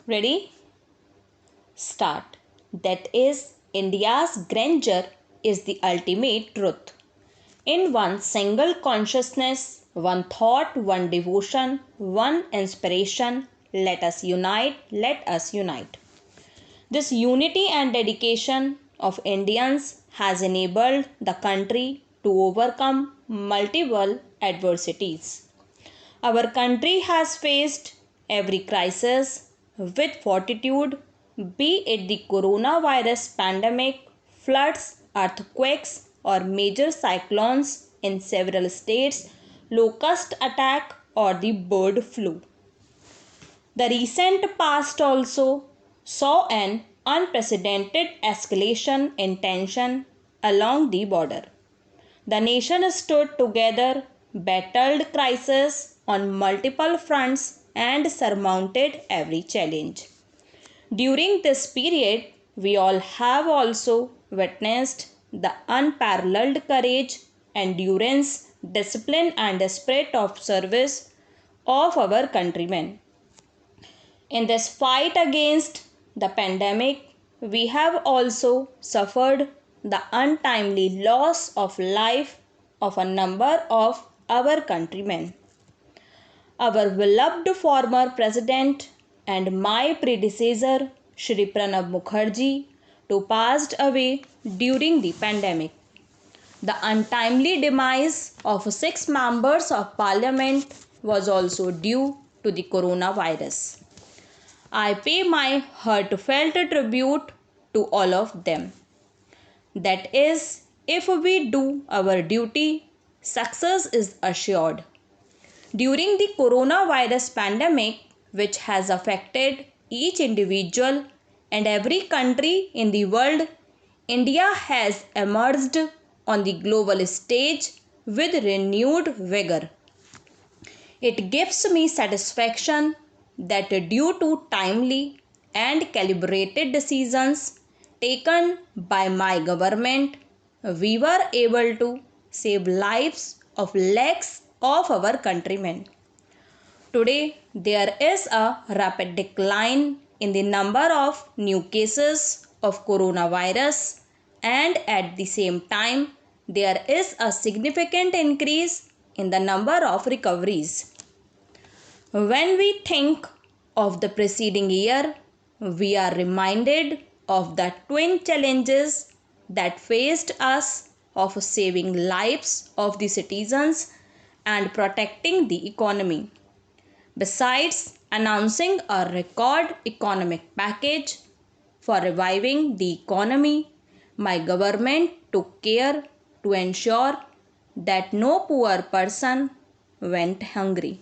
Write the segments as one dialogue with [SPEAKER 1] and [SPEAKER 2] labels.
[SPEAKER 1] Ready? Start. That is, India's grandeur is the ultimate truth. In one single consciousness, one thought, one devotion, one inspiration, let us unite, let us unite. This unity and dedication of Indians has enabled the country to overcome multiple adversities. Our country has faced every crisis with fortitude, be it the coronavirus pandemic, floods, earthquakes, or major cyclones in several states, locust attack, or the bird flu. The recent past also saw an unprecedented escalation in tension along the border. The nation stood together, battled crisis on multiple fronts, and surmounted every challenge. During this period, we all have also witnessed the unparalleled courage, endurance, discipline, and spirit of service of our countrymen. In this fight against the pandemic, we have also suffered the untimely loss of life of a number of our countrymen. Our beloved former president and my predecessor, Shri Pranab Mukherjee, too passed away during the pandemic. The untimely demise of 6 members of parliament was also due to the coronavirus. I pay my heartfelt tribute to all of them. That is, if we do our duty, success is assured. During the coronavirus pandemic, which has affected each individual and every country in the world, India has emerged on the global stage with renewed vigor. It gives me satisfaction that due to timely and calibrated decisions taken by my government, we were able to save lives of lakhs of our countrymen. Today, there is a rapid decline in the number of new cases of coronavirus, and at the same time, there is a significant increase in the number of recoveries. When we think of the preceding year, we are reminded of the twin challenges that faced us of saving lives of the citizens and protecting the economy. Besides announcing a record economic package for reviving the economy, my government took care to ensure that no poor person went hungry.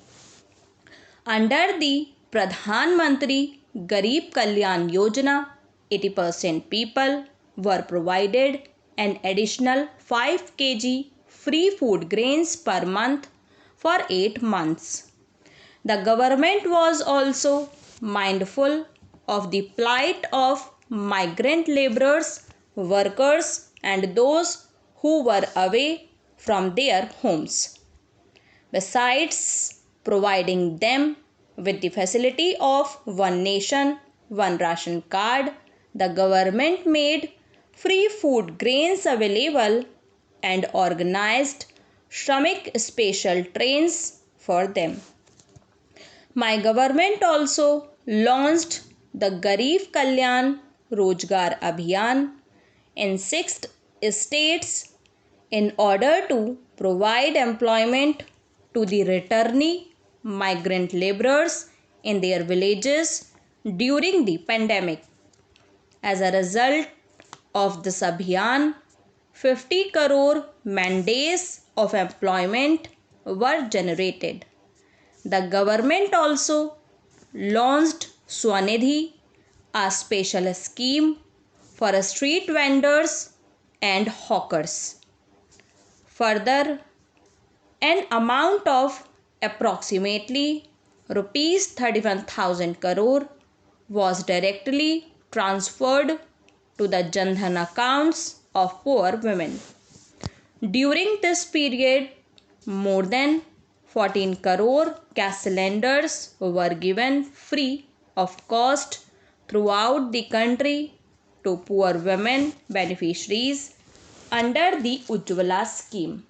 [SPEAKER 1] Under the Pradhan Mantri Garib Kalyan Yojana, 80% people were provided an additional 5 kg free food grains per month for 8 months. The government was also mindful of the plight of migrant laborers, workers, and those who were away from their homes. Besides providing them with the facility of one nation, one ration card, the government made free food grains available and organized Shramik special trains for them. My government also launched the Garib Kalyan Rojgar Abhiyan in 6 states in order to provide employment to the returnee migrant laborers in their villages during the pandemic. As a result of this Abhiyan, 50 crore man-days of employment were generated. The government also launched Swanidhi, a special scheme for street vendors and hawkers. Further, an amount of approximately rupees 31,000 crore was directly transferred to the Jan Dhan accounts of poor women. During this period, more than 14 crore gas cylinders were given free of cost throughout the country to poor women beneficiaries under the Ujjwala scheme.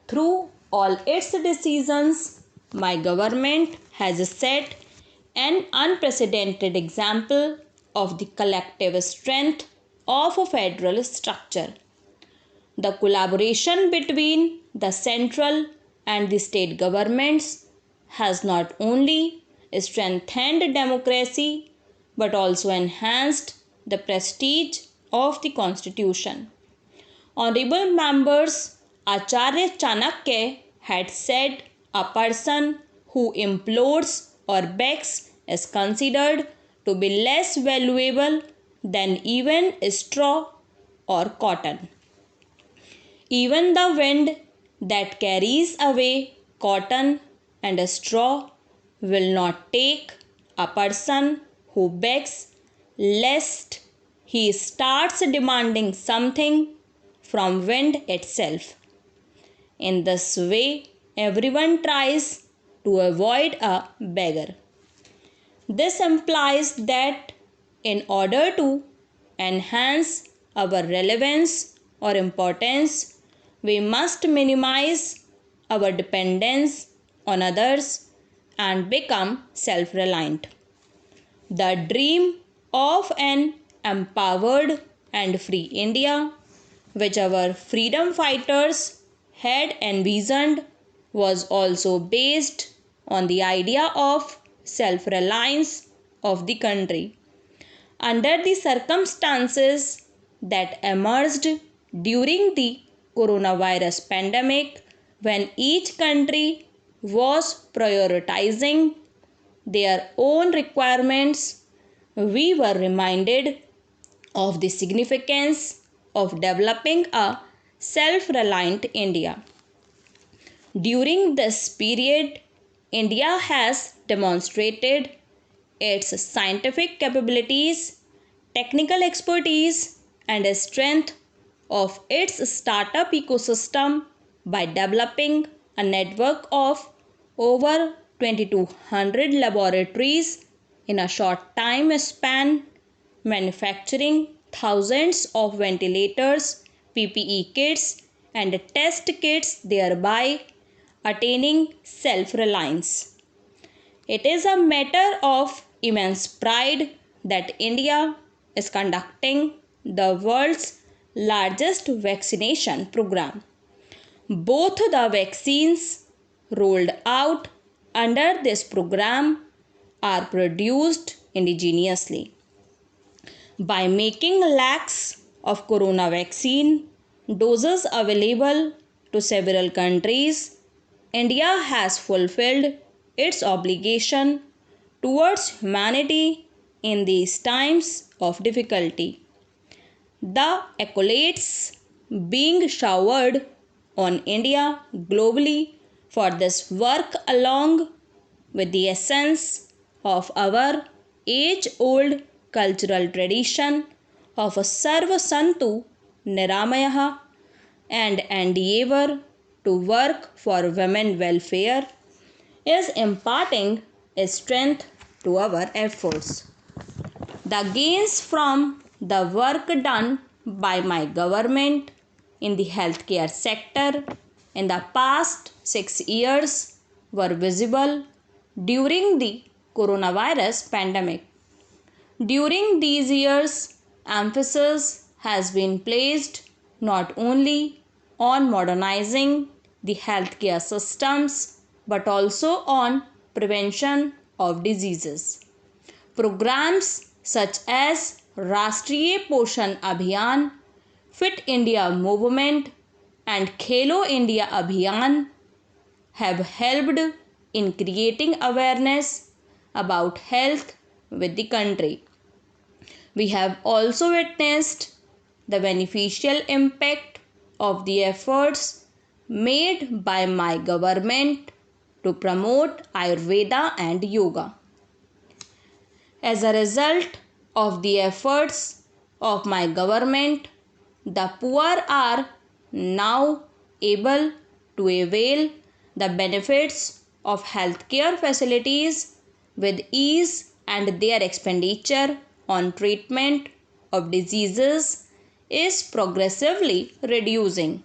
[SPEAKER 1] Through all its decisions, my government has set an unprecedented example of the collective strength of a federal structure. The collaboration between the central and the state governments has not only strengthened democracy but also enhanced the prestige of the constitution. Honorable members, Acharya Chanakya had said, a person who implores or begs is considered to be less valuable than even straw or cotton. Even the wind that carries away cotton and straw will not take a person who begs, lest he starts demanding something from wind itself. In this way, everyone tries to avoid a beggar. This implies that in order to enhance our relevance or importance, we must minimize our dependence on others and become self-reliant. The dream of an empowered and free India, which our freedom fighters had envisioned, was also based on the idea of self-reliance of the country. Under the circumstances that emerged during the coronavirus pandemic, when each country was prioritizing their own requirements, we were reminded of the significance of developing a self-reliant India. During this period, India has demonstrated its scientific capabilities, technical expertise, and strength of its startup ecosystem by developing a network of over 2200 laboratories in a short time span, manufacturing thousands of ventilators, PPE kits, and test kits, thereby attaining self-reliance. It is a matter of immense pride that India is conducting the world's largest vaccination program. Both the vaccines rolled out under this program are produced indigenously. By making lakhs of corona vaccine doses available to several countries, India has fulfilled its obligation towards humanity in these times of difficulty. The accolades being showered on India globally for this work, along with the essence of our age-old cultural tradition of Sarva Santu Niramayaha and endeavor to work for women welfare, is imparting strength to our efforts. The gains from the work done by my government in the healthcare sector in the past 6 years were visible during the coronavirus pandemic. During these years, emphasis has been placed not only on modernizing the healthcare systems but also on prevention of diseases. Programs such as Rashtriya Poshan Abhiyan, Fit India Movement, and Khelo India Abhiyan have helped in creating awareness about health with the country. We have also witnessed the beneficial impact of the efforts made by my government to promote Ayurveda and yoga. As a result of the efforts of my government, the poor are now able to avail the benefits of healthcare facilities with ease and their expenditure on treatment of diseases is progressively reducing.